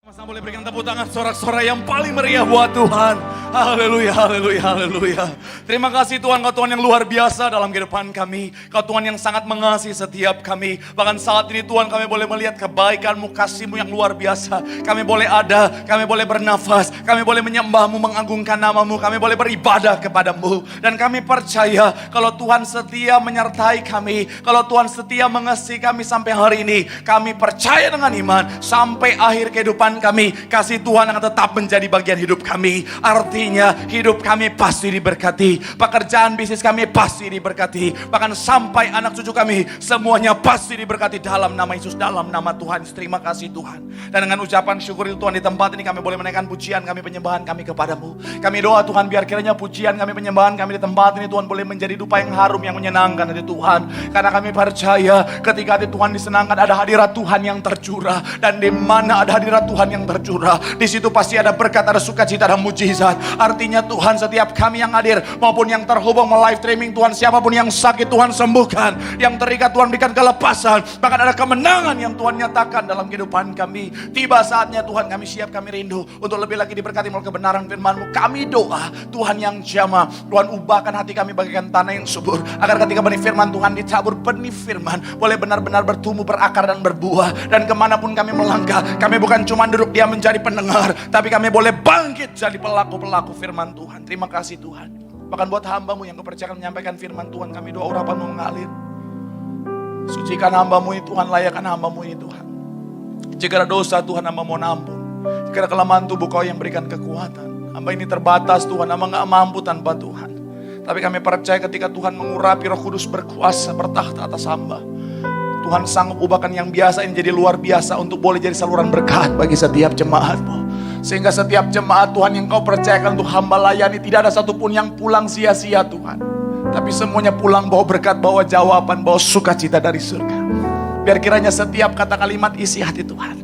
Sama boleh berikan tepuk tangan sorak-sorai yang paling meriah buat Tuhan. Haleluya, haleluya, haleluya. Terima kasih Tuhan, Kau Tuhan yang luar biasa dalam kehidupan kami. Kau Tuhan yang sangat mengasihi setiap kami. Bahkan saat ini Tuhan kami boleh melihat kebaikan-Mu, kasih-Mu yang luar biasa. Kami boleh ada, kami boleh bernafas, kami boleh menyembah-Mu, mengagungkan nama-Mu, kami boleh beribadah kepada-Mu. Dan kami percaya kalau Tuhan setia menyertai kami, kalau Tuhan setia mengasihi kami sampai hari ini, kami percaya dengan iman sampai akhir kehidupan kami, kasih Tuhan akan tetap menjadi bagian hidup kami. Artinya hidup kami pasti diberkati, pekerjaan bisnis kami pasti diberkati, bahkan sampai anak cucu kami semuanya pasti diberkati dalam nama Yesus, dalam nama Tuhan. Terima kasih Tuhan. Dan dengan ucapan syukur itu Tuhan, di tempat ini kami boleh menaikkan pujian kami, penyembahan kami kepadamu. Kami doa Tuhan, biar kiranya pujian kami, penyembahan kami di tempat ini Tuhan boleh menjadi dupa yang harum, yang menyenangkan hati Tuhan. Karena kami percaya ketika hati Tuhan disenangkan, ada hadirat Tuhan yang tercurah. Dan di mana ada hadirat Tuhan yang tercurah, di situ pasti ada berkat, ada sukacita, ada mujizat. Artinya Tuhan, setiap kami yang hadir maupun yang terhubung melalui live streaming Tuhan, siapapun yang sakit Tuhan sembuhkan, yang terikat Tuhan berikan kelepasan, bahkan ada kemenangan yang Tuhan nyatakan dalam kehidupan kami. Tiba saatnya Tuhan, kami siap, kami rindu untuk lebih lagi diberkati melalui kebenaran firman-Mu. Kami doa Tuhan yang jamah, Tuhan ubahkan hati kami bagaikan tanah yang subur, agar ketika benih firman Tuhan ditabur, benih firman boleh benar-benar bertumbuh, berakar dan berbuah. Dan kemanapun kami melangkah, kami bukan cuma duduk diam menjadi pendengar, tapi kami boleh bangkit jadi pelaku-pelaku firman Tuhan. Terima kasih Tuhan. Bahkan buat hamba-Mu yang kepercayaan menyampaikan firman Tuhan, kami doa urapan-Mu mengalir. Sucikan hamba-Mu ini Tuhan, layakkan hamba-Mu ini Tuhan. Jika ada dosa Tuhan, hamba mohon ampun. Jika ada kelemahan tubuh, Kau yang berikan kekuatan. Hamba ini terbatas Tuhan, hamba gak mampu tanpa Tuhan. Tapi kami percaya ketika Tuhan mengurapi, Roh Kudus berkuasa bertakhta atas hamba, Tuhan sanggup ubahkan yang biasa ini jadi luar biasa untuk boleh jadi saluran berkat bagi setiap jemaat-Mu. Sehingga setiap jemaat Tuhan yang Kau percayakan untuk hamba layani, tidak ada satupun yang pulang sia-sia Tuhan. Tapi semuanya pulang bawa berkat, bawa jawaban, bawa sukacita dari surga. Biar kiranya setiap kata kalimat isi hati Tuhan.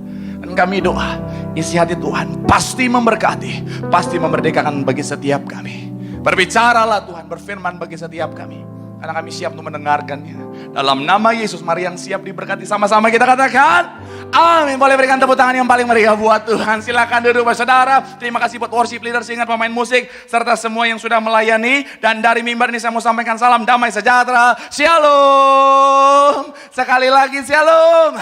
Dan kami doa, isi hati Tuhan pasti memberkati, pasti memerdekakan bagi setiap kami. Berbicaralah Tuhan, berfirman bagi setiap kami, karena kami siap untuk mendengarkannya. Dalam nama Yesus, mari yang siap diberkati sama-sama kita katakan amin. Boleh berikan tepuk tangan yang paling meriah buat Tuhan. Silakan duduk saudara. Terima kasih buat worship leader, ingat pemain musik, serta semua yang sudah melayani. Dan dari mimbar ini saya mau sampaikan salam damai sejahtera. Shalom. Sekali lagi shalom.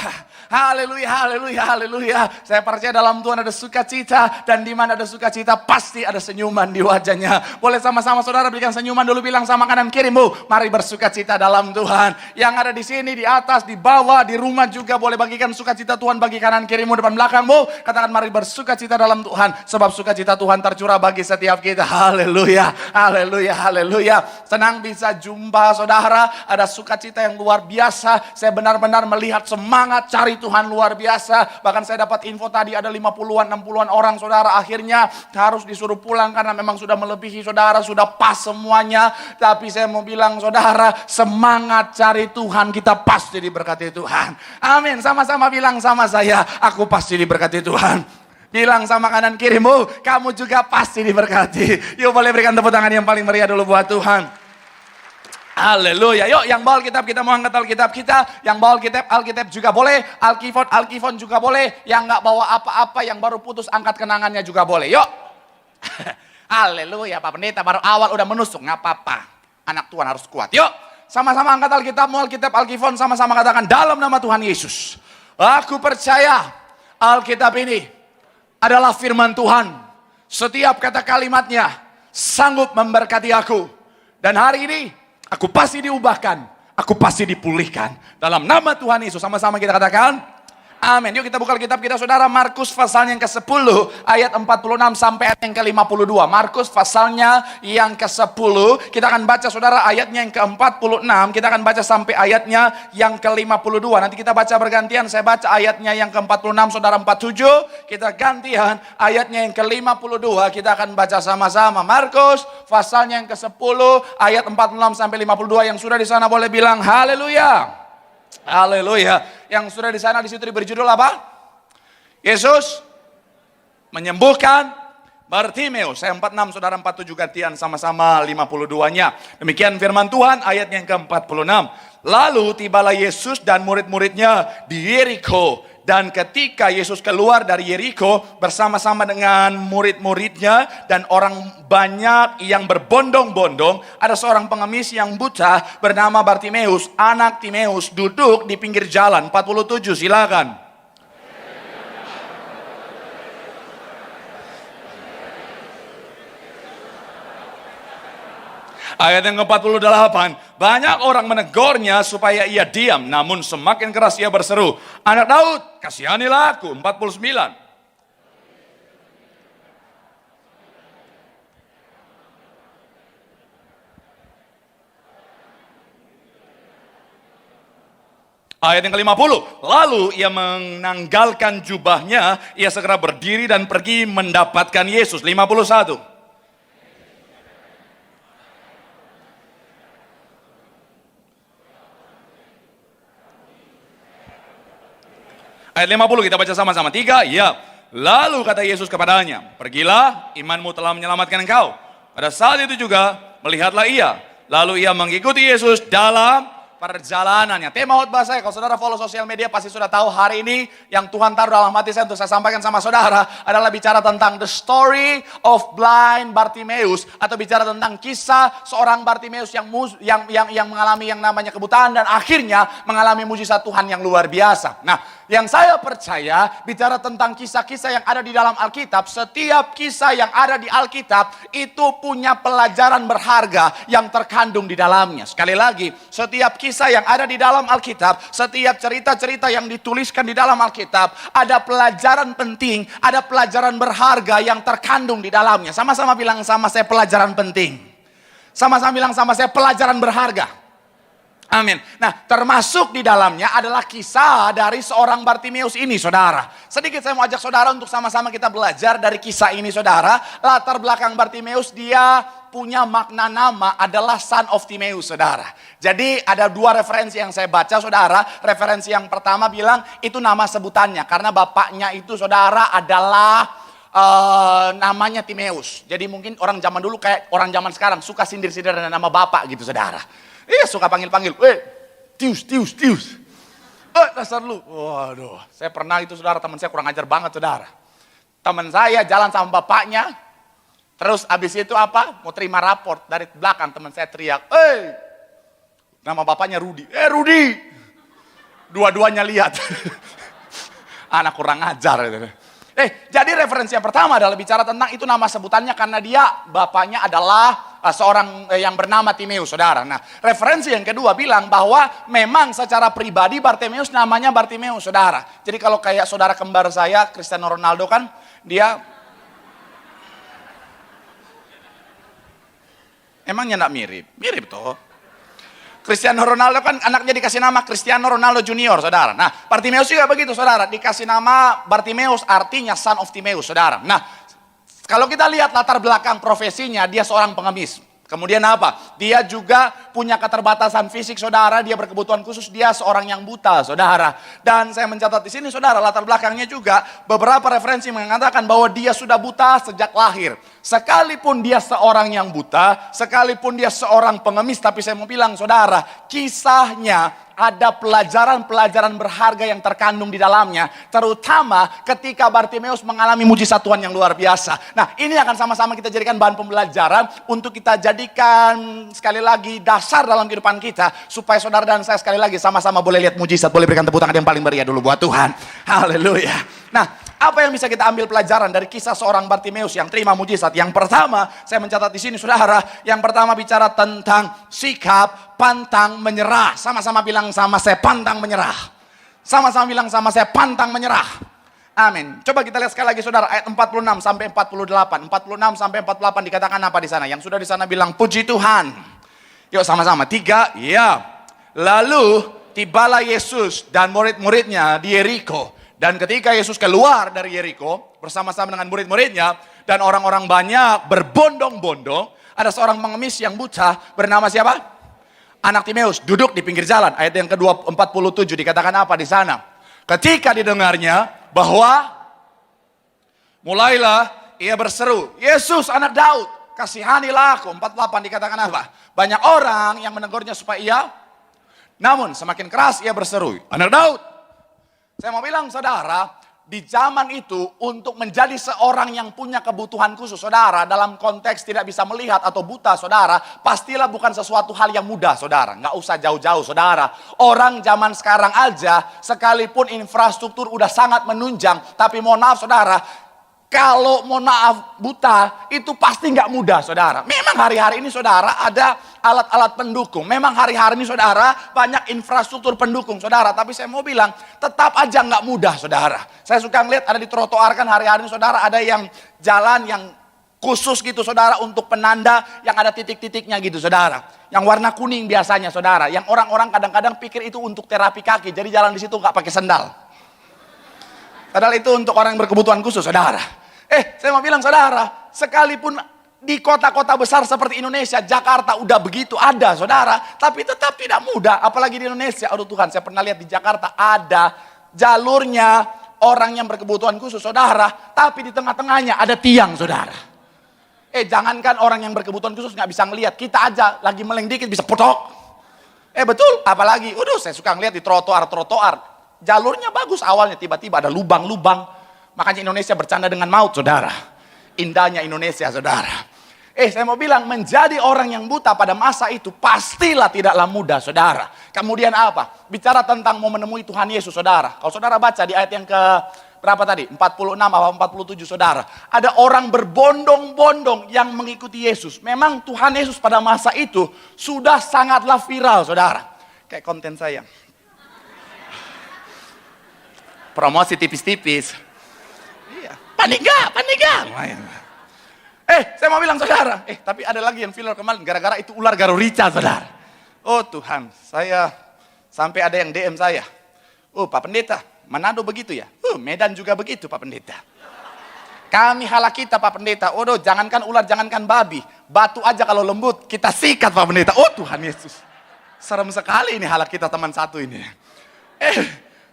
Haleluya, haleluya, haleluya. Saya percaya dalam Tuhan ada sukacita, dan di mana ada sukacita pasti ada senyuman di wajahnya. Boleh sama-sama saudara berikan senyuman dulu, bilang sama kanan kirimu, mari bersukacita dalam Tuhan. Yang ada di sini, di atas, di bawah, di rumah juga boleh bagikan sukacita Tuhan bagi kanan kirimu, depan belakangmu. Katakan mari bersukacita dalam Tuhan, sebab sukacita Tuhan tercurah bagi setiap kita. Haleluya, haleluya, haleluya. Senang bisa jumpa saudara, ada sukacita yang luar biasa. Saya benar-benar melihat semangat cari Tuhan luar biasa. Bahkan saya dapat info tadi ada 50-an, 60-an orang saudara akhirnya harus disuruh pulang karena memang sudah melebihi saudara, sudah pas semuanya. Tapi saya mau bilang saudara, semangat cari Tuhan, kita pasti diberkati Tuhan. Amin. Sama-sama bilang sama saya, aku pasti diberkati Tuhan. Bilang sama kanan kirimu, kamu juga pasti diberkati. Yuk boleh berikan tepuk tangan yang paling meriah dulu buat Tuhan. Haleluya. Yuk yang bawa Alkitab, kita mau angkat Alkitab kita. Yang bawa Alkitab juga boleh. Alkifon juga boleh. Yang gak bawa apa-apa, yang baru putus angkat kenangannya juga boleh. Yuk. Haleluya. Pak Pendeta baru awal udah menusuk, gak apa-apa. Anak Tuhan harus kuat. Yuk. Sama-sama angkat Alkitab, mau Alkitab, Alkifon, sama-sama katakan dalam nama Tuhan Yesus. Aku percaya Alkitab ini adalah firman Tuhan. Setiap kata kalimatnya sanggup memberkati aku. Dan hari ini aku pasti diubahkan, aku pasti dipulihkan. Dalam nama Tuhan Yesus, sama-sama kita katakan amin. Yuk kita buka Alkitab kita saudara, Markus pasalnya yang ke-10 ayat 46 sampai ayat yang ke-52. Markus pasalnya yang ke-10, kita akan baca saudara ayatnya yang ke-46, kita akan baca sampai ayatnya yang ke-52. Nanti kita baca bergantian, saya baca ayatnya yang ke-46, saudara 47, kita gantian ayatnya yang ke-52, kita akan baca sama-sama. Markus pasalnya yang ke-10 ayat 46 sampai 52, yang sudah di sana boleh bilang haleluya. Haleluya. Yang sudah di sana di situ diberi judul apa? Yesus menyembuhkan Bartimeus. Saya 46, saudara 47 gantian sama-sama 52-nya. Demikian firman Tuhan ayat yang ke-46. Lalu tibalah Yesus dan murid-muridnya di Yeriko. Dan ketika Yesus keluar dari Yeriko bersama-sama dengan murid-muridnya dan orang banyak yang berbondong-bondong, ada seorang pengemis yang buta bernama Bartimeus, anak Timeus, duduk di pinggir jalan. 47, silakan. Ayat yang ke-48, banyak orang menegurnya supaya ia diam, namun semakin keras ia berseru, "Anak Daud, kasihanilah aku." 49. Ayat yang ke-50, lalu ia menanggalkan jubahnya, ia segera berdiri dan pergi mendapatkan Yesus. 51. Ayat 50 kita baca sama-sama. 3, ya. Lalu kata Yesus kepadanya, "Pergilah, imanmu telah menyelamatkan engkau." Pada saat itu juga melihatlah ia. Lalu ia mengikuti Yesus dalam perjalanannya. Tema khotbah saya, kalau saudara follow sosial media pasti sudah tahu hari ini yang Tuhan taruh dalam hati saya untuk saya sampaikan sama saudara adalah bicara tentang the story of blind Bartimeus, atau bicara tentang kisah seorang Bartimeus yang mengalami yang namanya kebutaan dan akhirnya mengalami mujizat Tuhan yang luar biasa. Nah, yang saya percaya bicara tentang kisah-kisah yang ada di dalam Alkitab, setiap kisah yang ada di Alkitab itu punya pelajaran berharga yang terkandung di dalamnya. Sekali lagi, setiap kisah yang ada di dalam Alkitab, setiap cerita-cerita yang dituliskan di dalam Alkitab, ada pelajaran penting, ada pelajaran berharga yang terkandung di dalamnya. Sama-sama bilang sama saya, pelajaran penting. Sama-sama bilang sama saya, pelajaran berharga. Amin. Nah, termasuk di dalamnya adalah kisah dari seorang Bartimeus ini, saudara. Sedikit saya mau ajak saudara untuk sama-sama kita belajar dari kisah ini, saudara. Latar belakang Bartimeus, dia punya makna nama adalah son of Timeus, saudara. Jadi ada dua referensi yang saya baca, saudara. Referensi yang pertama bilang itu nama sebutannya, karena bapaknya itu, saudara, adalah namanya Timeus. Jadi mungkin orang zaman dulu kayak orang zaman sekarang suka sindir-sindir dengan nama bapak gitu, saudara. Iya, suka panggil-panggil, Tius. Dasar lu. Waduh, saya pernah itu, saudara, teman saya kurang ajar banget, saudara. Teman saya jalan sama bapaknya, terus abis itu apa? Mau terima raport, dari belakang teman saya teriak, nama bapaknya Rudi. Rudi. Dua-duanya lihat. Anak kurang ajar. Jadi referensi yang pertama adalah bicara tentang itu nama sebutannya karena dia bapaknya adalah seorang yang bernama Timeus, saudara. Nah, referensi yang kedua bilang bahwa memang secara pribadi Bartimeus namanya Bartimeus, saudara. Jadi kalau kayak saudara kembar saya, Cristiano Ronaldo kan, dia emangnya enggak mirip? Mirip toh. Cristiano Ronaldo kan anaknya dikasih nama Cristiano Ronaldo Junior, saudara. Nah, Bartimeus juga begitu, saudara. Dikasih nama Bartimeus artinya son of Timeus, saudara. Nah, kalau kita lihat latar belakang profesinya, dia seorang pengemis. Kemudian apa? Dia juga punya keterbatasan fisik, saudara. Dia berkebutuhan khusus, dia seorang yang buta, saudara. Dan saya mencatat di sini, saudara, latar belakangnya juga beberapa referensi mengatakan bahwa dia sudah buta sejak lahir. Sekalipun dia seorang yang buta, sekalipun dia seorang pengemis, tapi saya mau bilang, saudara, kisahnya ada pelajaran-pelajaran berharga yang terkandung di dalamnya. Terutama ketika Bartimeus mengalami mujizat Tuhan yang luar biasa. Nah, ini akan sama-sama kita jadikan bahan pembelajaran untuk kita jadikan sekali lagi dasar dalam kehidupan kita. Supaya saudara dan saya sekali lagi sama-sama boleh lihat mujizat. Boleh berikan tepuk tangan yang paling meriah dulu buat Tuhan. Haleluya. Nah, apa yang bisa kita ambil pelajaran dari kisah seorang Bartimeus yang terima mujizat? Yang pertama, saya mencatat di sini, saudara. Yang pertama bicara tentang sikap pantang menyerah. Sama-sama bilang sama saya, pantang menyerah. Sama-sama bilang sama saya, pantang menyerah. Amin. Coba kita lihat sekali lagi, saudara, ayat 46 sampai 48. 46 sampai 48 dikatakan apa di sana? Yang sudah di sana bilang puji Tuhan. Yuk sama-sama. 3, ya. Lalu tibalah Yesus dan murid-muridnya di Yeriko. Dan ketika Yesus keluar dari Yeriko bersama-sama dengan murid-muridnya dan orang-orang banyak berbondong-bondong, ada seorang pengemis yang buta bernama siapa? Anak Timeus, duduk di pinggir jalan. Ayat yang kedua 47 dikatakan apa di sana? Ketika didengarnya bahwa mulailah ia berseru, "Yesus anak Daud, kasihanilah aku." 48 dikatakan apa? Banyak orang yang menegurnya supaya ia, namun semakin keras ia berseru, "Anak Daud, Saya mau bilang saudara, di zaman itu untuk menjadi seorang yang punya kebutuhan khusus saudara, dalam konteks tidak bisa melihat atau buta saudara, pastilah bukan sesuatu hal yang mudah saudara. Nggak usah jauh-jauh saudara. Orang zaman sekarang aja sekalipun infrastruktur udah sangat menunjang, tapi mohon maaf saudara, kalau mohon maaf buta itu pasti nggak mudah saudara. Memang hari-hari ini saudara ada alat-alat pendukung. Memang hari-hari ini saudara banyak infrastruktur pendukung saudara. Tapi saya mau bilang tetap aja nggak mudah saudara. Saya suka ngeliat ada di trotoar kan hari-hari ini saudara ada yang jalan yang khusus gitu saudara untuk penanda yang ada titik-titiknya gitu saudara. Yang warna kuning biasanya saudara. Yang orang-orang kadang-kadang pikir itu untuk terapi kaki. Jadi jalan di situ nggak pakai sendal. Padahal itu untuk orang yang berkebutuhan khusus saudara. Saya mau bilang saudara, sekalipun di kota-kota besar seperti Indonesia, Jakarta udah begitu ada saudara, tapi tetap tidak mudah, apalagi di Indonesia. Aduh Tuhan, saya pernah lihat di Jakarta ada jalurnya orang yang berkebutuhan khusus saudara, tapi di tengah-tengahnya ada tiang saudara. Jangankan orang yang berkebutuhan khusus nggak bisa ngelihat, kita aja lagi meleng dikit bisa potok. Betul, apalagi, saya suka ngelihat di trotoar, jalurnya bagus awalnya, tiba-tiba ada lubang-lubang. Makanya Indonesia bercanda dengan maut saudara. Indahnya Indonesia saudara. Saya mau bilang menjadi orang yang buta pada masa itu pastilah tidaklah mudah saudara. Kemudian apa? Bicara tentang mau menemui Tuhan Yesus saudara. Kalau saudara baca di ayat yang ke berapa tadi? 46 atau 47 saudara. Ada orang berbondong-bondong yang mengikuti Yesus. Memang Tuhan Yesus pada masa itu sudah sangatlah viral saudara. Kayak konten saya. Promosi tipis-tipis. Panik gak? Saya mau bilang saudara, tapi ada lagi yang viral kemarin, gara-gara itu ular garurica saudara. Oh Tuhan, saya sampai ada yang DM saya. Pak Pendeta, Manado begitu ya? Medan juga begitu Pak Pendeta. Kami halak kita Pak Pendeta, jangankan ular, jangankan babi, batu aja kalau lembut, kita sikat Pak Pendeta. Oh Tuhan Yesus, serem sekali ini halak kita teman satu ini.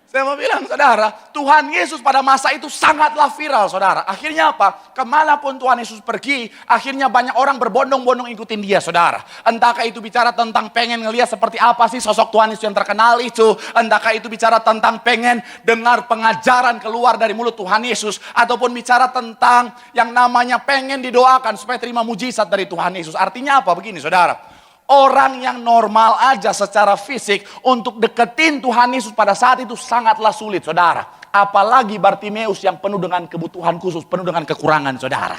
Saya mau bilang saudara, Tuhan Yesus pada masa itu sangatlah viral saudara. Akhirnya apa? Kemanapun Tuhan Yesus pergi, akhirnya banyak orang berbondong-bondong ikutin dia saudara. Entahkah itu bicara tentang pengen ngelihat seperti apa sih sosok Tuhan Yesus yang terkenal itu. Entahkah itu bicara tentang pengen dengar pengajaran keluar dari mulut Tuhan Yesus. Ataupun bicara tentang yang namanya pengen didoakan supaya terima mujizat dari Tuhan Yesus. Artinya apa? Begini saudara. Orang yang normal aja secara fisik untuk deketin Tuhan Yesus pada saat itu sangatlah sulit saudara. Apalagi Bartimeus yang penuh dengan kebutuhan khusus, penuh dengan kekurangan saudara.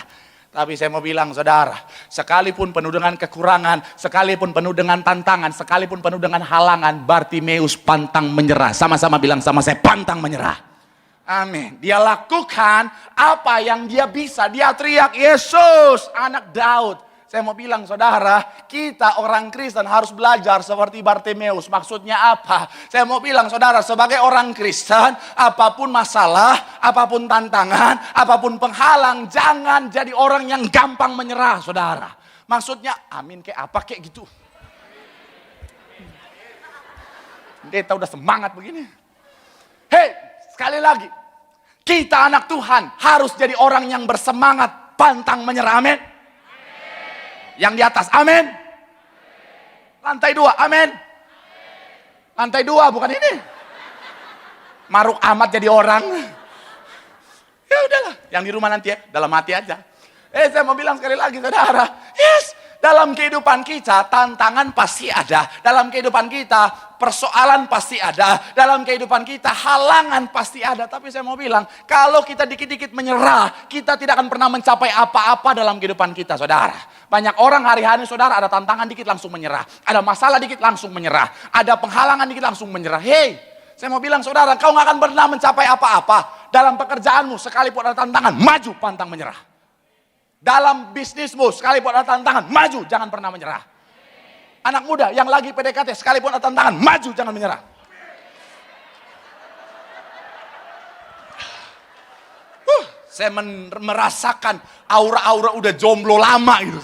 Tapi saya mau bilang saudara, sekalipun penuh dengan kekurangan, sekalipun penuh dengan tantangan, sekalipun penuh dengan halangan, Bartimeus pantang menyerah. Sama-sama bilang sama saya, pantang menyerah. Amin. Dia lakukan apa yang dia bisa. Dia teriak, Yesus, anak Daud. Saya mau bilang saudara, kita orang Kristen harus belajar seperti Bartimeus. Maksudnya apa? Saya mau bilang saudara, sebagai orang Kristen, apapun masalah, apapun tantangan, apapun penghalang, jangan jadi orang yang gampang menyerah saudara. Maksudnya, amin kayak apa kayak gitu. Kita udah semangat begini. Sekali lagi, kita anak Tuhan harus jadi orang yang bersemangat, pantang menyerah, amin. Yang di atas, amin. Lantai 2, amin. Lantai 2, bukan ini. Maruk amat jadi orang. Ya udahlah, yang di rumah nanti ya, dalam hati aja. Saya mau bilang sekali lagi saudara, dalam kehidupan kita tantangan pasti ada. Dalam kehidupan kita persoalan pasti ada. Dalam kehidupan kita halangan pasti ada. Tapi saya mau bilang, kalau kita dikit-dikit menyerah, kita tidak akan pernah mencapai apa-apa dalam kehidupan kita saudara. Banyak orang hari-hari saudara ada tantangan dikit langsung menyerah. Ada masalah dikit langsung menyerah. Ada penghalangan dikit langsung menyerah. Saya mau bilang saudara, kau gak akan pernah mencapai apa-apa. Dalam pekerjaanmu sekalipun ada tantangan, maju pantang menyerah. Dalam bisnismu sekalipun ada tantangan, maju jangan pernah menyerah. Anak muda yang lagi PDKT sekalipun ada tantangan, maju jangan menyerah. Saya merasakan aura-aura udah jomblo lama gitu.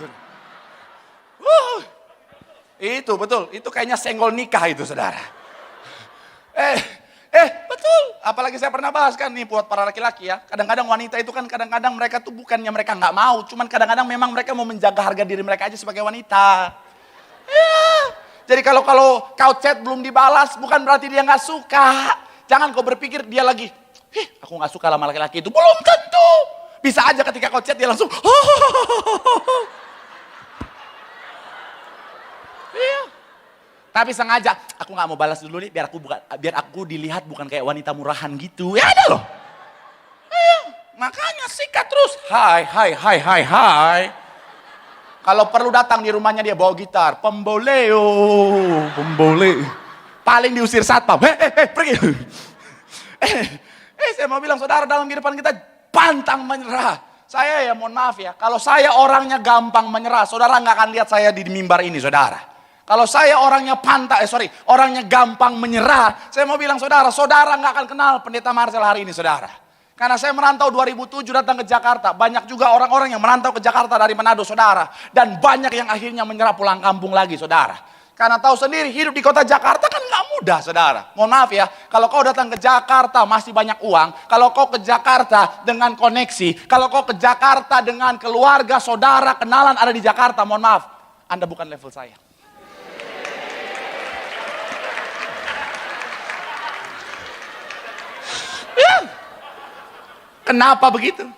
Itu betul, itu kayaknya senggol nikah itu saudara. Betul, apalagi saya pernah bahas kan nih buat para laki-laki ya. Kadang-kadang wanita itu kan kadang-kadang mereka tuh bukannya mereka nggak mau, cuman kadang-kadang memang mereka mau menjaga harga diri mereka aja sebagai wanita. Jadi kalau kau chat belum dibalas bukan berarti dia nggak suka. Jangan kau berpikir dia lagi, aku gak suka sama laki-laki itu. Belum tentu. Bisa aja ketika kau chat dia langsung, iya. Tapi sengaja, aku gak mau balas dulu nih, biar aku dilihat bukan kayak wanita murahan gitu. Ya ada loh. Iya. Makanya sikat terus. Hai. Kalau perlu datang di rumahnya dia bawa gitar. Pemboleo. Paling diusir satpam. Pergi. Saya mau bilang saudara, dalam kehidupan kita pantang menyerah. Saya ya mohon maaf ya, kalau saya orangnya gampang menyerah, saudara nggak akan lihat saya di mimbar ini, saudara. Kalau saya orangnya orangnya gampang menyerah, saya mau bilang saudara nggak akan kenal Pendeta Marcel hari ini, saudara. Karena saya merantau 2007 datang ke Jakarta, banyak juga orang-orang yang merantau ke Jakarta dari Manado, saudara. Dan banyak yang akhirnya menyerah pulang kampung lagi, saudara. Karena tahu sendiri hidup di kota Jakarta kan nggak mudah, saudara. Mohon maaf ya, kalau kau datang ke Jakarta masih banyak uang, kalau kau ke Jakarta dengan koneksi, kalau kau ke Jakarta dengan keluarga, saudara, kenalan ada di Jakarta, mohon maaf, Anda bukan level saya. Ya. Kenapa begitu?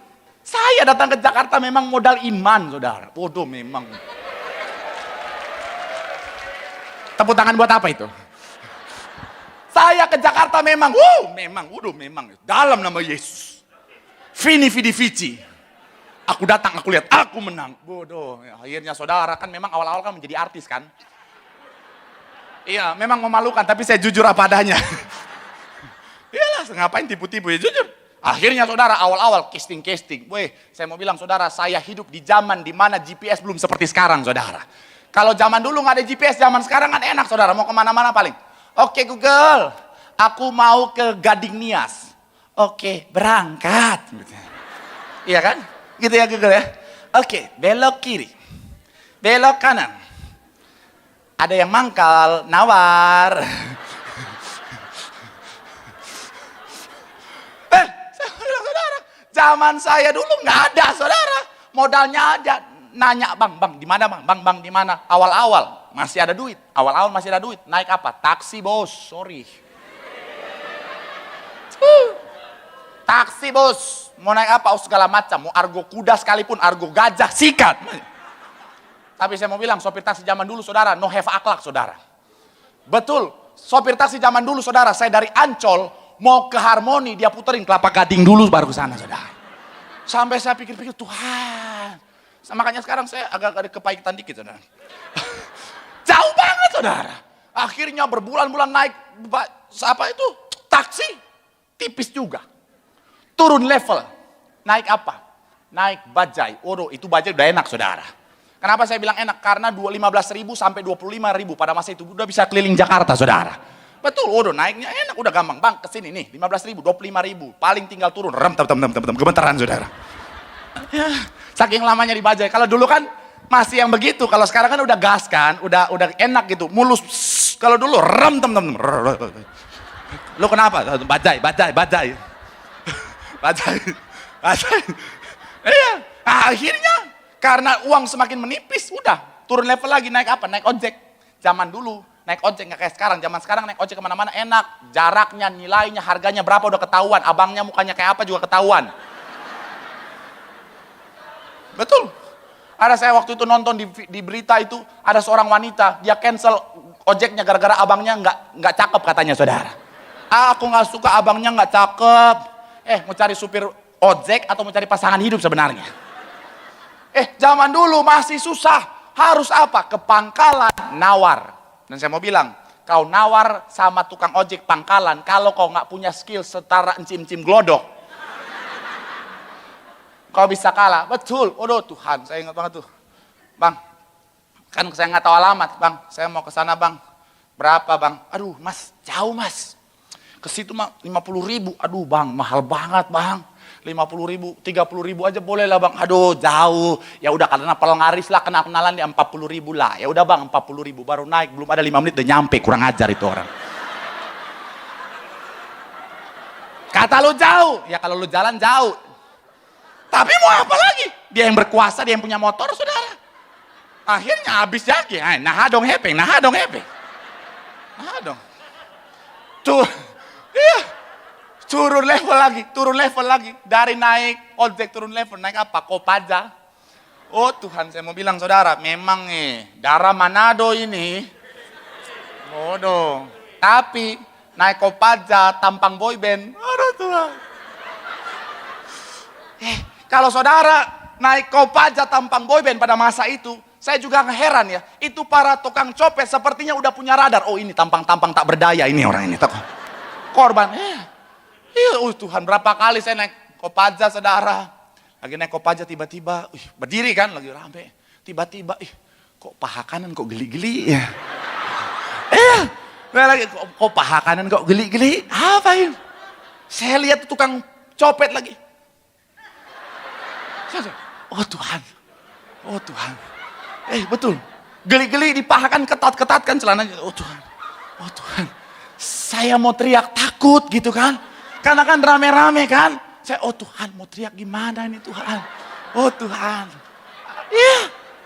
Saya datang ke Jakarta memang modal iman, saudara. Bodoh memang. Tepuk tangan buat apa itu? Saya ke Jakarta memang, memang. Dalam nama Yesus. Vini vidi vici. Aku datang, aku lihat, aku menang. Bodoh. Ya, akhirnya saudara kan memang awal-awal kan menjadi artis kan. Iya, memang memalukan, tapi saya jujur apa adanya. Iyalah, ngapain tipu-tipu ya, jujur. Akhirnya saudara awal-awal casting. Weh, saya mau bilang saudara, saya hidup di zaman dimana GPS belum seperti sekarang, saudara. Kalau zaman dulu nggak ada GPS, zaman sekarang kan enak, saudara. Mau kemana-mana paling. Oke Google, aku mau ke Gading Nias. Oke, berangkat. Iya kan? Gitu ya Google ya. Oke, belok kiri. Belok kanan. Ada yang mangkal, nawar. Saudara, zaman saya dulu nggak ada, saudara. Modalnya aja. Nanya, bang, di mana bang? Bang, di mana? Awal-awal masih ada duit. Naik apa? Taksi, bos. Sorry. Taksi, bos. Mau naik apa? Segala macam. Mau argo kuda sekalipun, argo gajah, sikat. Tapi saya mau bilang, sopir taksi zaman dulu, saudara, no have akhlak, saudara. Betul. Sopir taksi zaman dulu, saudara, saya dari Ancol mau ke Harmoni, dia puterin Kelapa Gading dulu baru ke sana, saudara. Sampai saya pikir-pikir, Tuhan. Makanya sekarang saya agak ada kepahitan dikit, saudara. Jauh banget, saudara. Akhirnya berbulan-bulan naik taksi, tipis juga. Turun level. Naik apa? Naik bajai. Waduh, itu bajai udah enak, saudara. Kenapa saya bilang enak? Karena 15.000 sampai 25.000 pada masa itu udah bisa keliling Jakarta, saudara. Betul, waduh naiknya enak, udah gampang. Bang, kesini nih, 15.000, 25.000. Paling tinggal turun, gemetaran, saudara. Ya, saking lamanya di bajai. Kalau dulu kan masih yang begitu. Kalau sekarang kan udah gas kan, udah enak gitu, mulus. Kalau dulu Lu kenapa? Bajai. Iya. Nah, akhirnya karena uang semakin menipis, udah turun level lagi. Naik apa? Naik ojek. Zaman dulu naik ojek nggak kayak sekarang. Zaman sekarang naik ojek kemana-mana enak. Jaraknya, nilainya, harganya berapa udah ketahuan. Abangnya mukanya kayak apa juga ketahuan. Betul. Ada saya waktu itu nonton di berita itu, ada seorang wanita, dia cancel ojeknya gara-gara abangnya nggak cakep katanya, saudara. Aku nggak suka abangnya nggak cakep. Mau cari supir ojek atau mau cari pasangan hidup sebenarnya? Zaman dulu masih susah. Harus apa? Ke pangkalan, nawar. Dan saya mau bilang, kau nawar sama tukang ojek pangkalan, kalau kau nggak punya skill setara encim-encim glodok, kau bisa kalah. Betul. Waduh Tuhan, saya ingat banget tuh. Bang, kan saya nggak tahu alamat. Bang, saya mau ke sana bang. Berapa bang? Aduh mas, jauh mas. Ke situ mah 50.000. Aduh bang, mahal banget bang. 50.000, 30.000 aja boleh lah bang. Aduh jauh. Ya udah karena pelngaris lah, kena kenalan dia 40.000 lah. Ya udah bang, 40.000 baru naik. Belum ada 5 menit udah nyampe. Kurang ajar itu orang. Kata lu jauh. Ya kalau lu jalan jauh. Tapi mau apa lagi? Dia yang berkuasa, dia yang punya motor, saudara. Akhirnya habis lagi. Nah dong. Tuh. Iya. turun level lagi. Dari naik ojek turun level, naik apa? Kopaja. Oh Tuhan, saya mau bilang saudara, memang darah Manado ini bodoh. Tapi naik Kopaja, tampang boyband. Aduh Tuhan. Kalau saudara naik Kopaja, tampang boyband pada masa itu, saya juga heran ya. Itu para tukang copet sepertinya udah punya radar. Oh ini tampang-tampang tak berdaya ini orang ini. Korban. Tuhan, berapa kali saya naik Kopaja saudara. Lagi naik Kopaja tiba-tiba, berdiri kan, lagi rame. Tiba-tiba, kok paha kanan kok geli-geli ya. Lagi, kok paha kanan kok geli-geli. Apa ini? Saya lihat tukang copet lagi. Oh Tuhan. Oh Tuhan. Betul. Geli-geli di paha kan ketat-ketat kan celananya. Oh Tuhan. Oh Tuhan. Saya mau teriak takut gitu kan. Karena kan rame-rame kan. Saya, oh Tuhan, mau teriak gimana ini Tuhan? Oh Tuhan.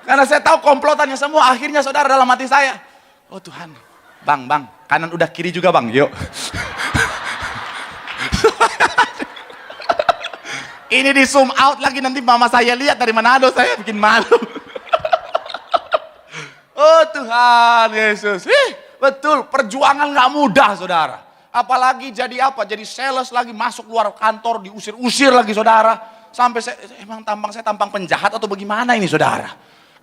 Karena saya tahu komplotannya semua. Akhirnya saudara dalam hati saya. Oh Tuhan. Bang, kanan udah kiri juga bang, yuk. Ini di zoom out lagi, nanti mama saya lihat dari Manado, saya bikin malu. Oh Tuhan Yesus. Betul, perjuangan gak mudah saudara. Apalagi jadi apa? Jadi sales lagi, masuk luar kantor, diusir-usir lagi saudara. Sampai saya, emang tampang saya tampang penjahat atau bagaimana ini saudara?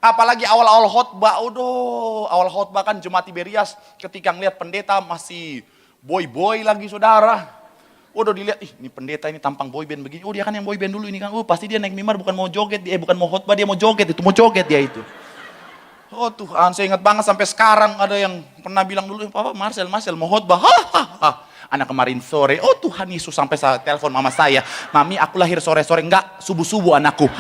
Apalagi awal-awal khotbah, awal khotbah kan Jemaat Tiberias ketika ngeliat pendeta masih boy-boy lagi saudara. Dilihat, ini pendeta ini tampang boyband begini. Dia kan yang boyband dulu ini kan. Pasti dia naik mimbar bukan mau joget, bukan mau khotbah, dia mau joget dia itu. Oh Tuhan, saya ingat banget sampai sekarang ada yang pernah bilang dulu, Papa Marcel mau khotbah. Anak kemarin sore, oh Tuhan Yesus, sampai saya telepon mama saya, Mami aku lahir sore-sore, enggak, subuh-subuh anakku.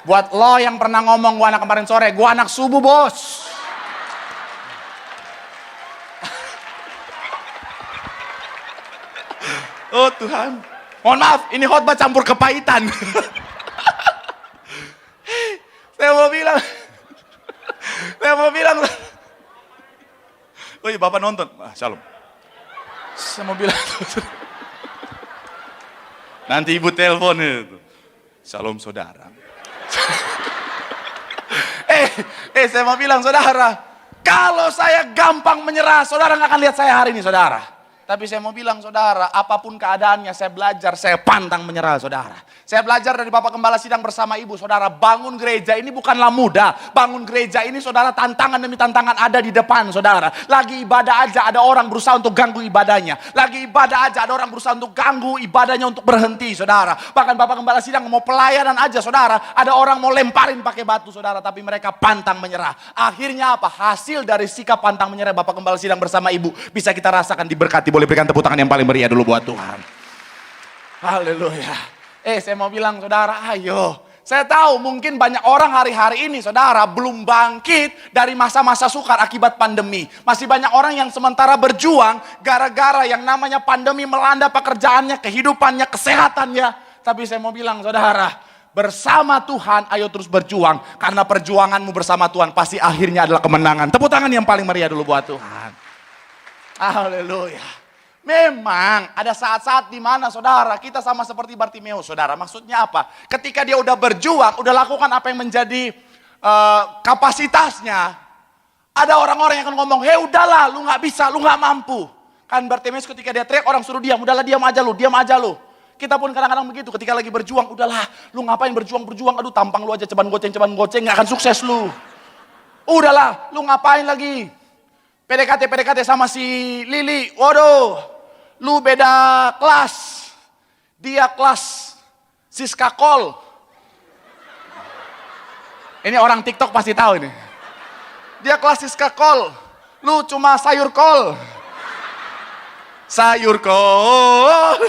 Buat lo yang pernah ngomong gua anak kemarin sore, gua anak subuh bos. Oh Tuhan, mohon maaf, ini khotbah campur kepahitan. Saya mau bilang, oh iya Bapak nonton, shalom. Saya mau bilang, nanti ibu telepon itu, shalom saudara. Saya mau bilang saudara, kalau saya gampang menyerah, saudara nggak akan lihat saya hari ini saudara. Tapi saya mau bilang saudara, apapun keadaannya saya belajar, saya pantang menyerah saudara. Saya belajar dari Bapak Gembala Sidang bersama Ibu saudara, bangun gereja ini bukanlah mudah. Bangun gereja ini saudara, tantangan demi tantangan ada di depan saudara. Lagi ibadah aja ada orang berusaha untuk ganggu ibadahnya. Lagi ibadah aja ada orang berusaha untuk ganggu ibadahnya untuk berhenti saudara. Bahkan Bapak Gembala Sidang mau pelayanan aja saudara, ada orang mau lemparin pakai batu saudara, tapi mereka pantang menyerah. Akhirnya apa? Hasil dari sikap pantang menyerah Bapak Gembala Sidang bersama Ibu bisa kita rasakan diberkati. Boleh berikan tepuk tangan yang paling meriah dulu buat Tuhan. Haleluya. Saya mau bilang saudara, ayo. Saya tahu mungkin banyak orang hari-hari ini saudara belum bangkit dari masa-masa sukar akibat pandemi. Masih banyak orang yang sementara berjuang gara-gara yang namanya pandemi melanda pekerjaannya, kehidupannya, kesehatannya. Tapi saya mau bilang saudara, bersama Tuhan ayo terus berjuang. Karena perjuanganmu bersama Tuhan pasti akhirnya adalah kemenangan. Tepuk tangan yang paling meriah dulu buat Tuhan. Haleluya. Memang ada saat-saat di mana saudara kita sama seperti Bartimeus saudara. Maksudnya apa? Ketika dia udah berjuang, udah lakukan apa yang menjadi kapasitasnya. Ada orang-orang yang akan ngomong, udahlah lu gak bisa, lu gak mampu. Kan Bartimeus ketika dia teriak orang suruh diam, udahlah diam aja lu. Kita pun kadang-kadang begitu ketika lagi berjuang, udahlah lu ngapain berjuang, aduh tampang lu aja ceban goceng, gak akan sukses lu. Udahlah lu ngapain lagi PDKT sama si Lili, waduh. Lu beda kelas, dia kelas Siska Kol. Ini orang TikTok pasti tahu ini. Dia kelas Siska Kol, lu cuma sayur kol. Sayur kol.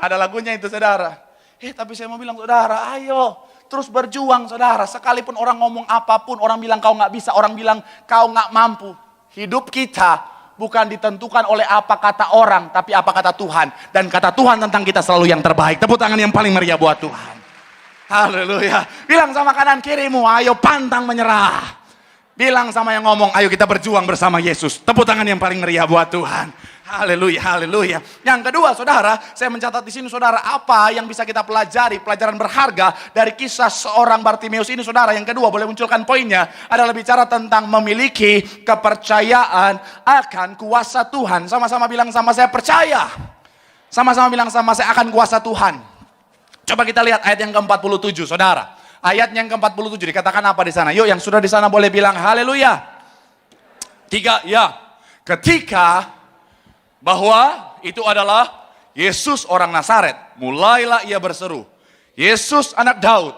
Ada lagunya itu saudara. Tapi saya mau bilang saudara, ayo terus berjuang saudara. Sekalipun orang ngomong apapun, orang bilang kau gak bisa, orang bilang kau gak mampu. Hidup kita bukan ditentukan oleh apa kata orang, tapi apa kata Tuhan. Dan kata Tuhan tentang kita selalu yang terbaik. Tepuk tangan yang paling meriah buat Tuhan. Haleluya. Bilang sama kanan kirimu, ayo pantang menyerah. Bilang sama yang ngomong, ayo kita berjuang bersama Yesus. Tepuk tangan yang paling meriah buat Tuhan. Haleluya, haleluya. Yang kedua, saudara, saya mencatat di sini, saudara, apa yang bisa kita pelajari, pelajaran berharga dari kisah seorang Bartimeus ini, saudara. Yang kedua, boleh munculkan poinnya, adalah bicara tentang memiliki kepercayaan akan kuasa Tuhan. Sama-sama bilang sama saya, percaya. Sama-sama bilang sama saya, akan kuasa Tuhan. Coba kita lihat ayat yang ke-47, saudara. Ayat yang ke-47 dikatakan apa di sana? Yuk, yang sudah di sana boleh bilang haleluya. 3, ya. Ketika bahwa itu adalah Yesus orang Nazaret, mulailah ia berseru, Yesus anak Daud.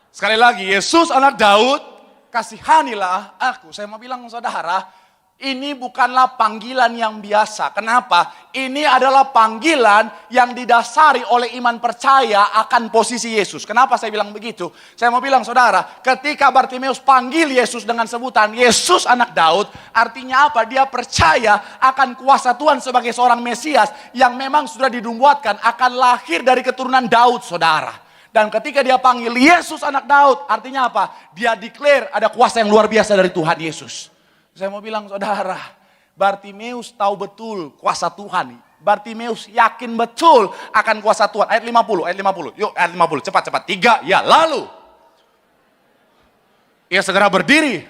Sekali lagi, Yesus anak Daud, kasihanilah aku. Saya mau bilang saudara, ini bukanlah panggilan yang biasa. Kenapa? Ini adalah panggilan yang didasari oleh iman percaya akan posisi Yesus. Kenapa saya bilang begitu? Saya mau bilang saudara, ketika Bartimeus panggil Yesus dengan sebutan Yesus anak Daud, artinya apa? Dia percaya akan kuasa Tuhan sebagai seorang Mesias yang memang sudah dinubuatkan akan lahir dari keturunan Daud, saudara. Dan ketika dia panggil Yesus anak Daud, artinya apa? Dia declare ada kuasa yang luar biasa dari Tuhan Yesus. Saya mau bilang saudara, Bartimeus tahu betul kuasa Tuhan. Bartimeus yakin betul akan kuasa Tuhan. Ayat 50, ayat 50. Yuk, ayat 50, cepat-cepat. 3, ya, lalu. Ia segera berdiri.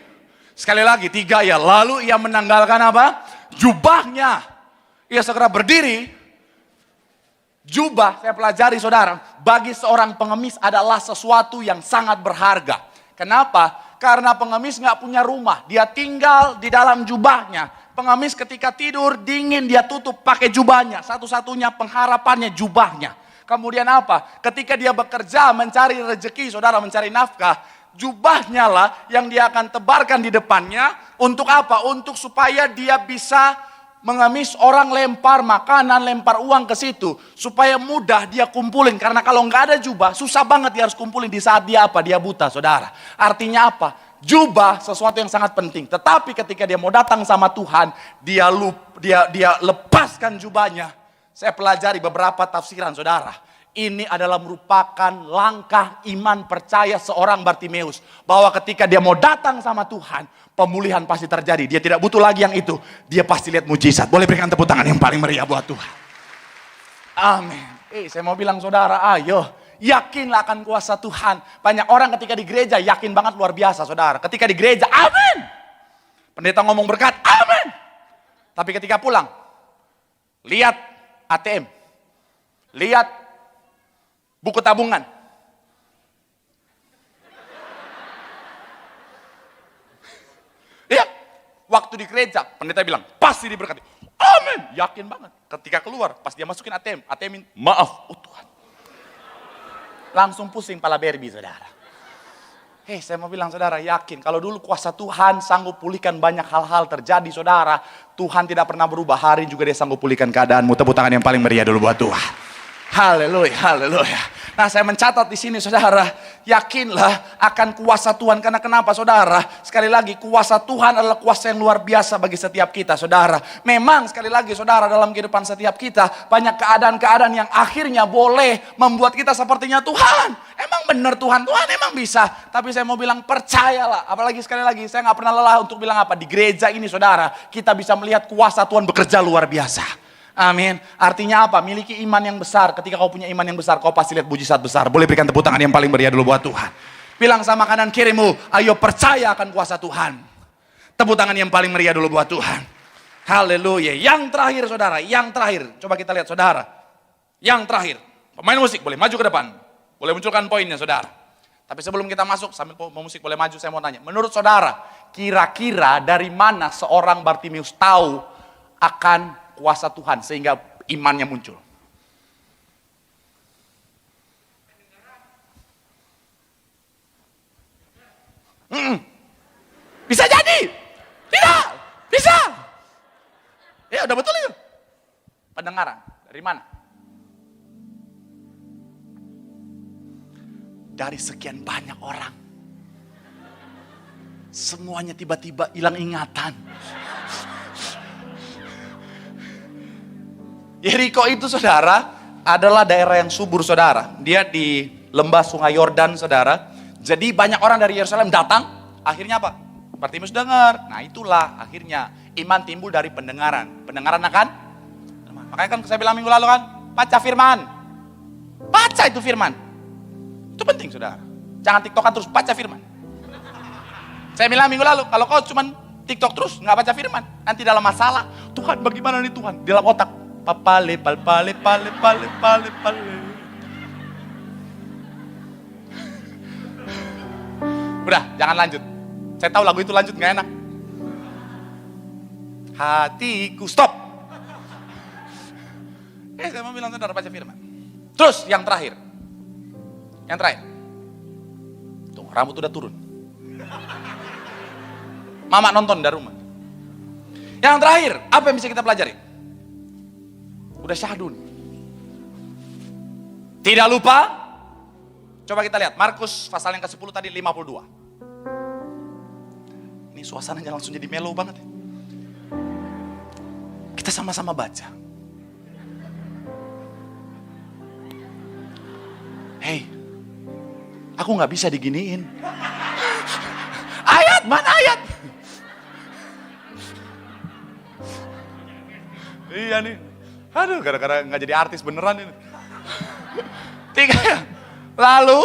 Sekali lagi, 3, ya, lalu ia menanggalkan apa? Jubahnya. Ia segera berdiri. Jubah, saya pelajari saudara, bagi seorang pengemis adalah sesuatu yang sangat berharga. Kenapa? Karena pengemis nggak punya rumah, dia tinggal di dalam jubahnya. Pengemis ketika tidur dingin dia tutup pakai jubahnya, satu-satunya pengharapannya jubahnya. Kemudian apa? Ketika dia bekerja mencari rezeki, saudara mencari nafkah, jubahnya lah yang dia akan tebarkan di depannya. Untuk apa? Untuk supaya dia bisa mengemis orang lempar makanan, lempar uang ke situ. Supaya mudah dia kumpulin. Karena kalau nggak ada jubah, susah banget dia harus kumpulin di saat dia apa? Dia buta, saudara. Artinya apa? Jubah sesuatu yang sangat penting. Tetapi ketika dia mau datang sama Tuhan, dia lepaskan jubahnya. Saya pelajari beberapa tafsiran, saudara. Ini adalah merupakan langkah iman percaya seorang Bartimeus. Bahwa ketika dia mau datang sama Tuhan, pemulihan pasti terjadi. Dia tidak butuh lagi yang itu. Dia pasti lihat mujizat. Boleh berikan tepuk tangan yang paling meriah buat Tuhan. Amin. Saya mau bilang saudara, ayo. Yakinlah akan kuasa Tuhan. Banyak orang ketika di gereja yakin banget luar biasa, saudara. Ketika di gereja, amin. Pendeta ngomong berkat, amin. Tapi ketika pulang, lihat ATM. Lihat buku tabungan. Iya, waktu di gereja, pendeta bilang, pasti diberkati. Amin, yakin banget. Ketika keluar, pas dia masukin ATM, ATM maaf, oh Tuhan. Langsung pusing pala berbi, saudara. Saya mau bilang, saudara, yakin. Kalau dulu kuasa Tuhan sanggup pulihkan banyak hal-hal terjadi, saudara. Tuhan tidak pernah berubah, hari juga dia sanggup pulihkan keadaanmu. Tepuk tangan yang paling meriah dulu buat Tuhan. Haleluya, haleluya. Nah, saya mencatat di sini, saudara, yakinlah akan kuasa Tuhan. Karena kenapa, saudara? Sekali lagi, kuasa Tuhan adalah kuasa yang luar biasa bagi setiap kita, saudara. Memang, sekali lagi, saudara, dalam kehidupan setiap kita, banyak keadaan-keadaan yang akhirnya boleh membuat kita sepertinya Tuhan. Emang benar Tuhan emang bisa. Tapi saya mau bilang, percayalah. Apalagi sekali lagi, saya nggak pernah lelah untuk bilang apa. Di gereja ini, saudara, kita bisa melihat kuasa Tuhan bekerja luar biasa. Amin. Artinya apa? Miliki iman yang besar. Ketika kau punya iman yang besar, kau pasti lihat mujizat besar. Boleh berikan tepuk tangan yang paling meriah dulu buat Tuhan. Bilang sama kanan kirimu, ayo percaya akan kuasa Tuhan. Tepuk tangan yang paling meriah dulu buat Tuhan. Haleluya. Yang terakhir, saudara, yang terakhir. Coba kita lihat, saudara. Yang terakhir. Pemain musik boleh maju ke depan. Boleh munculkan poinnya, saudara. Tapi sebelum kita masuk, sambil musik boleh maju, saya mau tanya. Menurut saudara, kira-kira dari mana seorang Bartimeus tahu akan kuasa Tuhan sehingga imannya muncul? Bisa jadi, tidak, bisa. Ya udah betul itu. Pendengaran dari mana? Dari sekian banyak orang, semuanya tiba-tiba hilang ingatan. Yeriko itu, saudara, adalah daerah yang subur, saudara. Dia di lembah sungai Yordan, saudara. Jadi banyak orang dari Yerusalem datang. Akhirnya apa? Bartimeus dengar. Nah itulah akhirnya iman timbul dari pendengaran. Pendengaran akan? Makanya kan saya bilang minggu lalu kan, baca firman. Baca itu firman. Itu penting saudara. Jangan tiktokan terus, baca firman. Saya bilang minggu lalu, kalau kau cuman tiktok terus, nggak baca firman, nanti dalam masalah, Tuhan bagaimana nih Tuhan? Di dalam otak, papale, palpale, pale, pale, pale, pale. Udah, jangan lanjut. Saya tahu lagu itu lanjut nggak enak. Hatiku, stop. Saya mau bilang saudara baca firman. Terus yang terakhir. Yang terakhir. Tuh, rambut udah turun. Mama nonton dari rumah. Yang terakhir, apa yang bisa kita pelajari? Udah syahdu nih. Tidak lupa, coba kita lihat, Markus pasal yang ke-10 tadi 52. Ini suasananya langsung jadi mellow banget. Kita sama-sama baca. Hei, aku gak bisa diginiin. Ayat, mana ayat? Iya nih. Aduh, gara-gara gak jadi artis beneran ini. 3. Lalu,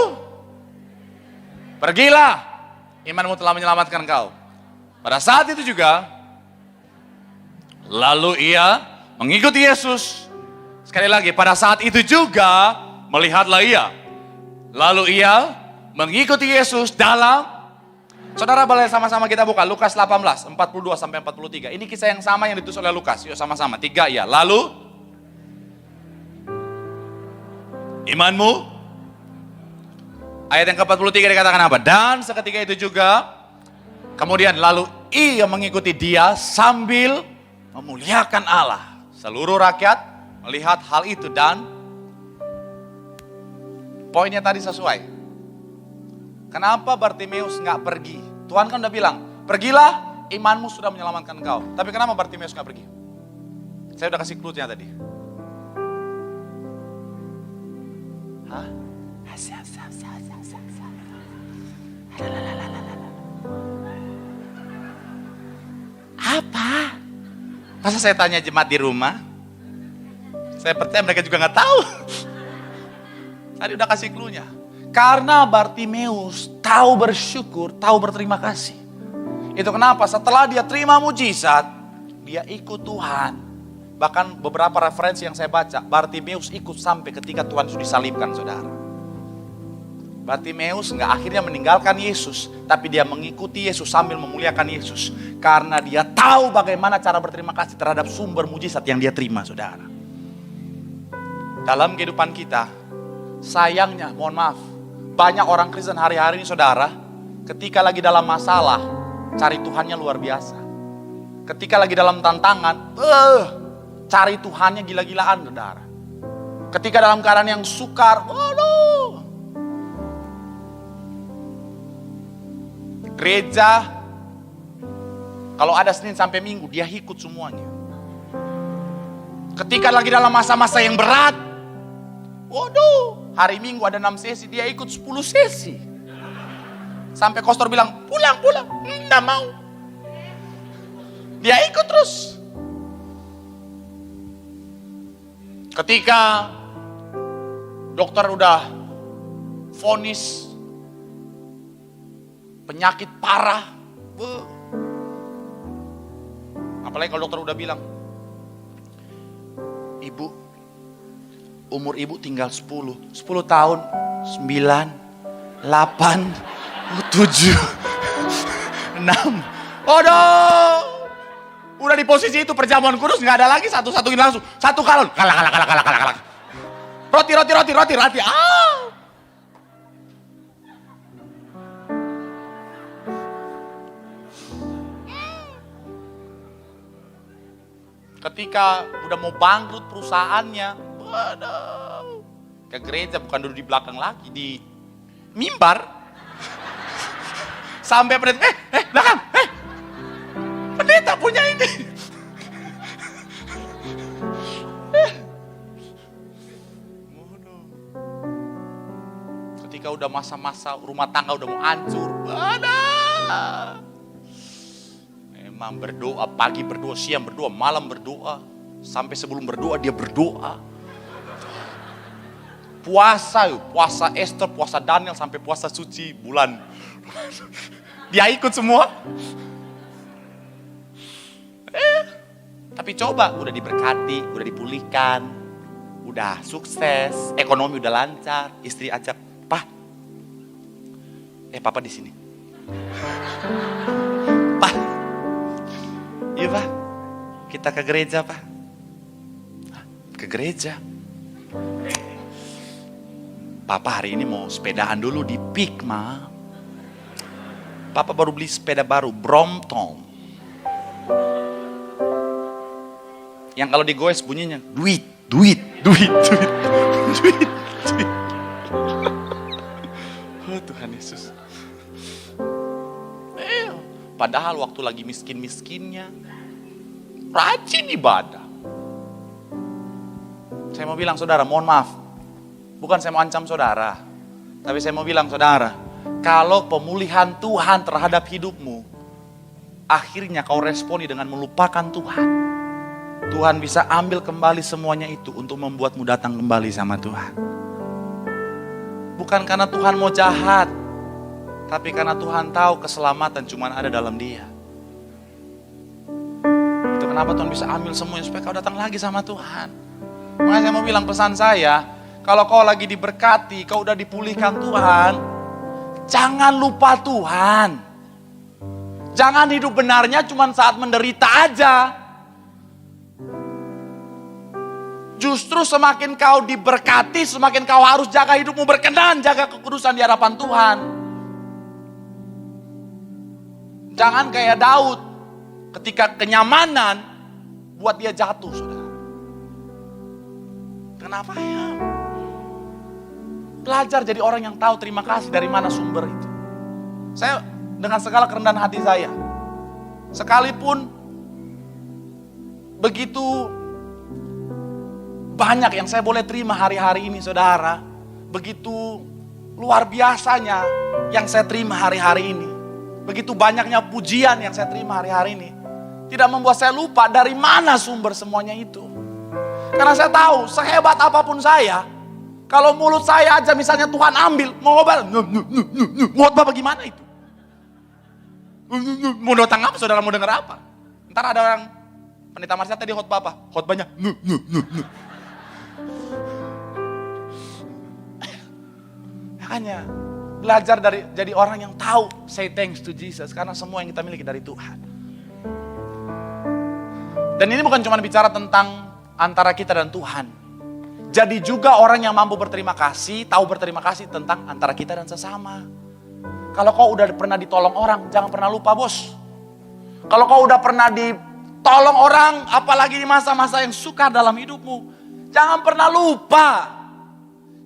pergilah, imanmu telah menyelamatkan kau. Pada saat itu juga, lalu ia mengikuti Yesus. Sekali lagi, pada saat itu juga, melihatlah ia. Lalu ia mengikuti Yesus dalam. Saudara boleh sama-sama kita buka Lukas 18, 42 sampai 43. Ini kisah yang sama yang ditulis oleh Lukas. Yuk sama-sama, 3 ya. Lalu imanmu. Ayat yang ke-43 dikatakan apa? Dan seketika itu juga kemudian lalu ia mengikuti dia sambil memuliakan Allah. Seluruh rakyat melihat hal itu dan poinnya tadi sesuai. Kenapa Bartimeus nggak pergi? Tuhan kan udah bilang, pergilah, imanmu sudah menyelamatkan engkau. Tapi kenapa Bartimeus nggak pergi? Saya udah kasih clue-nya tadi. Hah? Apa? Masa saya tanya jemaat di rumah? Saya percaya mereka juga nggak tahu. Tadi udah kasih clue-nya. Karena Bartimeus tahu bersyukur, tahu berterima kasih. Itu kenapa setelah dia terima mujizat, dia ikut Tuhan. Bahkan beberapa referensi yang saya baca, Bartimeus ikut sampai ketika Tuhan sudah disalibkan, saudara. Bartimeus nggak akhirnya meninggalkan Yesus, tapi dia mengikuti Yesus sambil memuliakan Yesus. Karena dia tahu bagaimana cara berterima kasih terhadap sumber mujizat yang dia terima, saudara. Dalam kehidupan kita, sayangnya, mohon maaf, banyak orang Kristen hari-hari ini saudara, ketika lagi dalam masalah, cari Tuhannya luar biasa. Ketika lagi dalam tantangan, cari Tuhannya gila-gilaan saudara. Ketika dalam keadaan yang sukar, waduh. Gereja, kalau ada Senin sampai Minggu, dia ikut semuanya. Ketika lagi dalam masa-masa yang berat, waduh. Hari Minggu ada 6 sesi, dia ikut 10 sesi. Sampai kostor bilang, pulang, enggak mau. Dia ikut terus. Ketika dokter udah vonis penyakit parah, apalagi kalau dokter udah bilang, ibu, umur ibu tinggal 10 tahun, 9, 8, 7, 6. Waduh. Udah di posisi itu perjamuan kudus nggak ada lagi satu-satuin langsung. Satu galon. Kalah. Roti. Ketika udah mau bangkrut perusahaannya, waduh, ke gereja bukan duduk di belakang lagi, di mimbar. Sampai pendeta, belakang, pendeta punya ini. Ketika udah masa-masa rumah tangga udah mau hancur, waduh. Memang berdoa, pagi berdoa, siang berdoa, malam berdoa. Sampai sebelum berdoa dia berdoa. Puasa Esther, puasa Daniel, sampai puasa suci bulan. Dia ikut semua. Tapi coba, udah diberkati, udah dipulihkan, udah sukses, ekonomi udah lancar, istri ajak, "Pak, Papa di sini. Pak, iya Pak, kita ke gereja Pak." "Hah, ke gereja? Papa hari ini mau sepedaan dulu di Peak, Ma. Papa baru beli sepeda baru, Brompton. Yang kalau digoes bunyinya, duit. Oh Tuhan Yesus. Padahal waktu lagi miskin-miskinnya, rajin ibadah. Saya mau bilang saudara, mohon maaf. Bukan saya mau ancam saudara. Tapi saya mau bilang saudara, kalau pemulihan Tuhan terhadap hidupmu, akhirnya kau responi dengan melupakan Tuhan. Tuhan bisa ambil kembali semuanya itu untuk membuatmu datang kembali sama Tuhan. Bukan karena Tuhan mau jahat, tapi karena Tuhan tahu keselamatan cuma ada dalam Dia. Itu kenapa Tuhan bisa ambil semuanya supaya kau datang lagi sama Tuhan. Makanya saya mau bilang pesan saya, kalau kau lagi diberkati, kau udah dipulihkan Tuhan, jangan lupa Tuhan. Jangan hidup benarnya cuma saat menderita aja. Justru semakin kau diberkati, semakin kau harus jaga hidupmu berkenan, jaga kekudusan di hadapan Tuhan. Jangan kayak Daud, ketika kenyamanan buat dia jatuh, saudara. Kenapa ya? Belajar jadi orang yang tahu terima kasih dari mana sumber itu. Saya dengan segala kerendahan hati saya, sekalipun begitu banyak yang saya boleh terima hari-hari ini saudara, begitu luar biasanya yang saya terima hari-hari ini, begitu banyaknya pujian yang saya terima hari-hari ini, tidak membuat saya lupa dari mana sumber semuanya itu. Karena saya tahu sehebat apapun saya, kalau mulut saya aja misalnya Tuhan ambil, mau khotbah bagaimana itu? Mau datang apa saudara, mau dengar apa? Ntar ada orang, Pendeta Marsha tadi khotbah apa? Khotbahnya Makanya belajar dari jadi orang yang tahu say thanks to Jesus, karena semua yang kita miliki dari Tuhan. Dan ini bukan cuma bicara tentang antara kita dan Tuhan. Jadi juga orang yang mampu berterima kasih, tahu berterima kasih tentang antara kita dan sesama. Kalau kau udah pernah ditolong orang, jangan pernah lupa bos. Kalau kau udah pernah ditolong orang, apalagi di masa-masa yang sukar dalam hidupmu, jangan pernah lupa.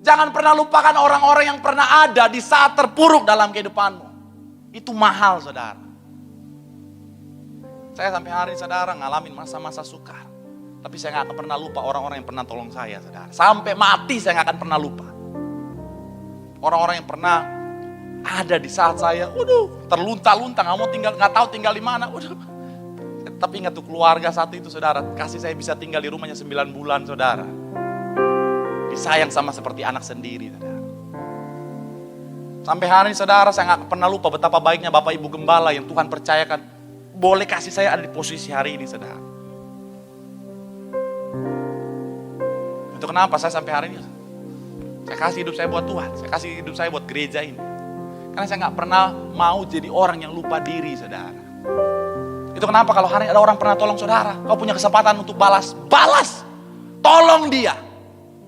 Jangan pernah lupakan orang-orang yang pernah ada di saat terpuruk dalam kehidupanmu. Itu mahal saudara. Saya sampai hari ini saudara ngalamin masa-masa sukar. Tapi saya gak akan pernah lupa orang-orang yang pernah tolong saya saudara. Sampai mati saya gak akan pernah lupa. Orang-orang yang pernah ada di saat saya, terlunta-lunta, gak tahu tinggal di mana. Tapi ingat tuh keluarga satu itu saudara, kasih saya bisa tinggal di rumahnya 9 bulan saudara. Disayang sama seperti anak sendiri saudara. Sampai hari ini saudara saya gak pernah lupa betapa baiknya Bapak Ibu Gembala yang Tuhan percayakan boleh kasih saya ada di posisi hari ini saudara. Itu kenapa saya sampai hari ini saya kasih hidup saya buat Tuhan, saya kasih hidup saya buat gereja ini. Karena saya gak pernah mau jadi orang yang lupa diri saudara. Itu kenapa kalau hari ini ada orang pernah tolong saudara, kau punya kesempatan untuk balas, tolong dia.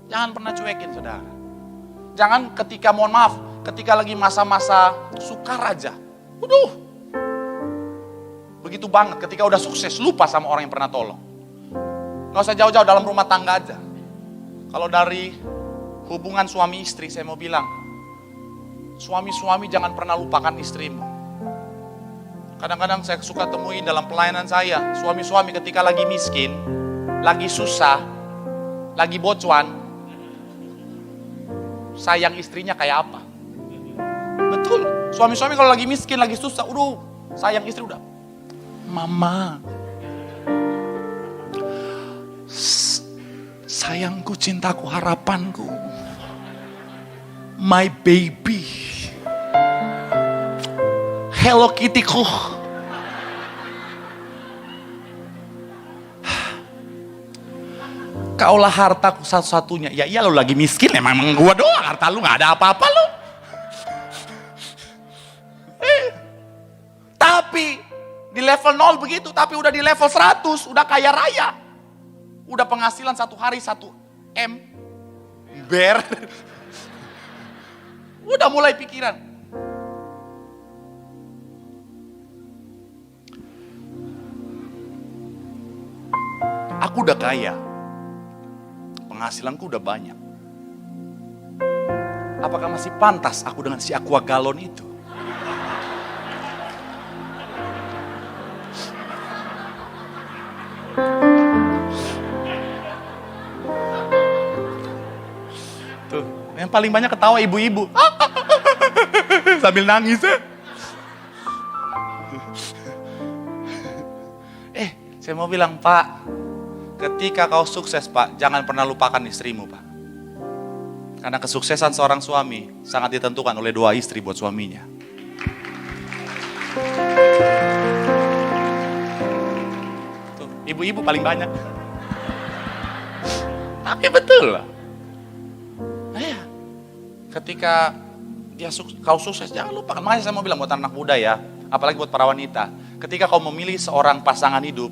Jangan pernah cuekin saudara. Jangan ketika mohon maaf, ketika lagi masa-masa sukar aja. Begitu banget ketika udah sukses lupa sama orang yang pernah tolong. Gak usah jauh-jauh dalam rumah tangga aja. Kalau dari hubungan suami istri saya mau bilang, suami-suami jangan pernah lupakan istrimu. Kadang-kadang saya suka temuin dalam pelayanan saya, suami-suami ketika lagi miskin, lagi susah, lagi bocuan, sayang istrinya kayak apa? Betul, suami-suami kalau lagi miskin, lagi susah, sayang istri udah. Mama, sayangku, cintaku, harapanku, my baby, Hello Kittyku. Kaulah hartaku satu-satunya. Ya iya, lu lagi miskin, emang gua doang harta lu, gak ada apa-apa lu. Tapi di level 0 begitu, tapi udah di level 100, udah kaya raya. Udah penghasilan satu hari 1 M. Ber. Udah mulai pikiran. Aku udah kaya. Penghasilanku udah banyak. Apakah masih pantas aku dengan si aqua galon itu? Tuh, yang paling banyak ketawa ibu-ibu. Sambil nangis. Saya mau bilang, Pak, ketika kau sukses, Pak, jangan pernah lupakan istrimu, Pak. Karena kesuksesan seorang suami sangat ditentukan oleh doa istri buat suaminya. Tuh, ibu-ibu paling banyak. Tapi betul lah. Ketika kau sukses, jangan lupakan. Makanya saya mau bilang buat anak muda ya, apalagi buat para wanita. Ketika kau memilih seorang pasangan hidup,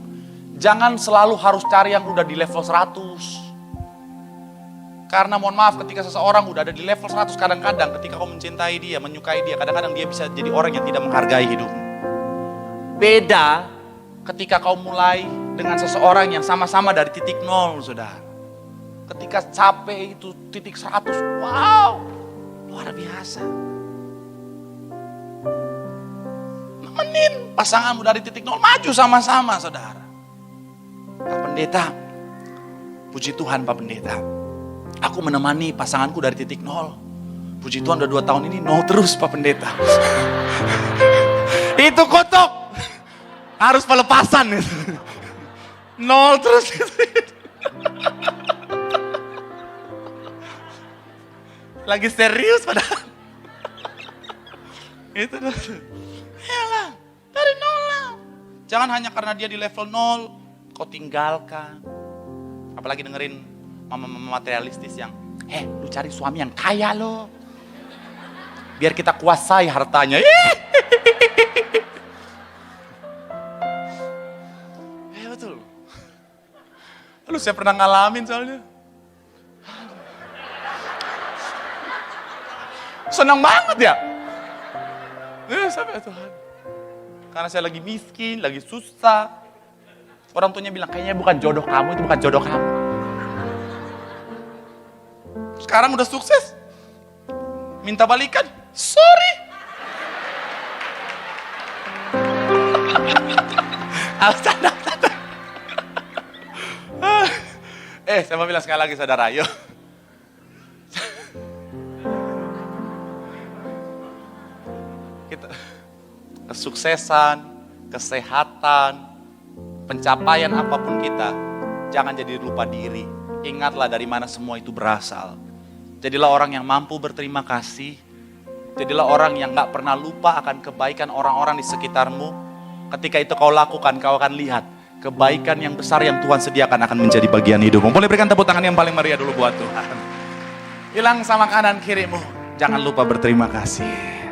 jangan selalu harus cari yang udah di level 100. Karena mohon maaf, ketika seseorang udah ada di level 100, kadang-kadang ketika kau mencintai dia, menyukai dia, kadang-kadang dia bisa jadi orang yang tidak menghargai hidupmu. Beda ketika kau mulai dengan seseorang yang sama-sama dari titik 0, saudara. Ketika capek itu titik 100, wow, luar biasa. Nemenin pasanganmu dari titik 0, maju sama-sama, saudara. Pak Pendeta, puji Tuhan Pak Pendeta, aku menemani pasanganku dari titik 0. Puji Tuhan udah 2 tahun ini 0 terus Pak Pendeta. Itu kutuk. Harus pelepasan itu. 0 terus. Lagi serius padahal. Itu tuh. Yalah, dari 0 lah. Jangan hanya karena dia di level 0 kau tinggalkan. Apalagi dengerin mama-mama materialistis yang, lu cari suami yang kaya lo. Biar kita kuasai hartanya. Betul. Lu saya pernah ngalamin soalnya. Senang banget ya. Sampai Tuhan. Karena saya lagi miskin, lagi susah. Orang tuanya bilang, kayaknya bukan jodoh kamu, itu bukan jodoh kamu. Sekarang udah sukses. Minta balikan, sorry. Saya mau bilang sekali lagi saudara, yuk. Kita, kesuksesan, kesehatan, pencapaian apapun kita, jangan jadi lupa diri. Ingatlah dari mana semua itu berasal. Jadilah orang yang mampu berterima kasih. Jadilah orang yang gak pernah lupa akan kebaikan orang-orang di sekitarmu. Ketika itu kau lakukan, kau akan lihat kebaikan yang besar yang Tuhan sediakan akan menjadi bagian hidupmu. Boleh berikan tepuk tangan yang paling meriah dulu buat Tuhan. Hilang sama kanan kirimu, jangan lupa berterima kasih.